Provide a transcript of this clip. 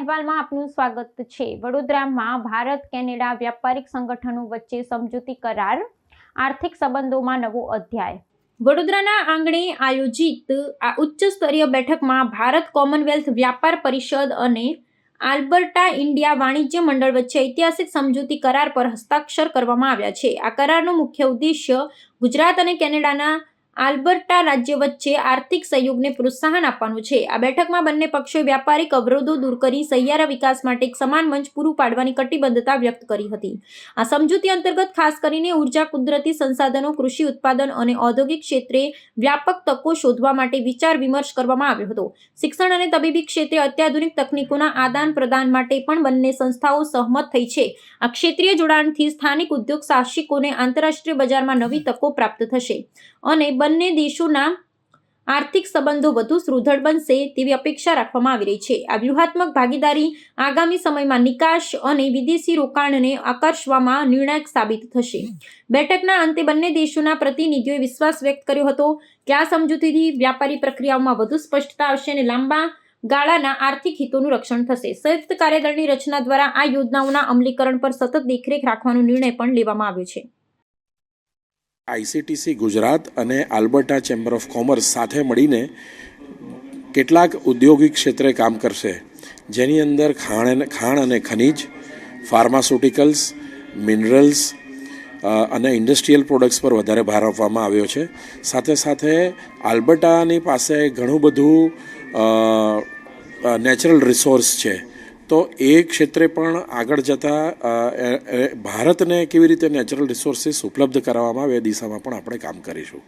અહેવાલમાં આપનું સ્વાગત છે। વડોદરામાં ભારત કેનેડા વ્યાપારિક સંગઠનો વચ્ચે સમજૂતી કરાર, આર્થિક સંબંધોમાં નવો અધ્યાય। વડોદરાના આંગણે આયોજિત આ ઉચ્ચ સ્તરીય બેઠકમાં ભારત કોમનવેલ્થ વ્યાપાર પરિષદ અને આલ્બર્ટા ઇન્ડિયા વાણિજ્ય મંડળ વચ્ચે ઐતિહાસિક સમજૂતી કરાર પર હસ્તાક્ષર કરવામાં આવ્યા છે। આ કરારનો મુખ્ય ઉદ્દેશ્ય ગુજરાત અને કેનેડાના આલ્બર્ટા રાજ્ય વચ્ચે આર્થિક સહયોગને પ્રોત્સાહન આપવાનું છે। આ બેઠકમાં બંને પક્ષોએ વ્યાપારિક અવરોધો દૂર કરી સહિયારા વિકાસ માટે એક સમાન મંચ પૂરું પાડવાની કટિબદ્ધતા વ્યક્ત કરી હતી। આ સમજૂતી અંતર્ગત ખાસ કરીને ઉર્જા, કુદરતી સંસાધનો, કૃષિ ઉત્પાદન અને ઔદ્યોગિક ક્ષેત્રે વ્યાપક તકો શોધવા માટે વિચાર વિમર્શ કરવામાં આવ્યો હતો। શિક્ષણ અને તબીબી ક્ષેત્રે અત્યાધુનિક તકનીકોના આદાન પ્રદાન માટે પણ બંને સંસ્થાઓ સહમત થઈ છે। આ ક્ષેત્રીય જોડાણથી સ્થાનિક ઉદ્યોગ સાહસિકોને આંતરરાષ્ટ્રીય બજારમાં નવી તકો પ્રાપ્ત થશે અને બંને દેશોના આર્થિક સંબંધો વધુ સુદૃઢ બનશે તેવી અપેક્ષા રાખવામાં આવી રહી છે। આ વ્યૂહાત્મક ભાગીદારી આગામી સમયમાં નિકાસ અને વિદેશી રોકાણને આકર્ષવામાં નિર્ણાયક સાબિત થશે। બેઠકના અંતે બંને દેશોના પ્રતિનિધિઓએ વિશ્વાસ વ્યક્ત કર્યો હતો કે આ સમજૂતીથી વ્યાપારી પ્રક્રિયાઓમાં વધુ સ્પષ્ટતા આવશે અને લાંબા ગાળાના આર્થિક હિતોનું રક્ષણ થશે। સંયુક્ત કાર્યદળની રચના દ્વારા આ યોજનાઓના અમલીકરણ પર સતત દેખરેખ રાખવાનો નિર્ણય પણ લેવામાં આવ્યો છે। આઈસીટીસી ગુજરાત અને આલ્બર્ટા ચેમ્બર ઓફ કોમર્સ સાથે મળીને કેટલાક ઔદ્યોગિક ક્ષેત્રે કામ કરશે, જેની અંદર ખાણ અને ખનિજ, ફાર્માસ્યુટિકલ્સ, મિનરલ્સ અને ઇન્ડસ્ટ્રીયલ પ્રોડક્ટ્સ પર વધારે ભાર આપવામાં આવ્યો છે। સાથે સાથે આલ્બર્ટાની પાસે ઘણું બધું નેચરલ રિસોર્સ છે, તો એ ક્ષેત્રે પણ આગળ જતાં ભારતને કેવી રીતે નેચરલ રિસોર્સિસ ઉપલબ્ધ કરાવવામાં આવે એ દિશામાં પણ આપણે કામ કરીશું।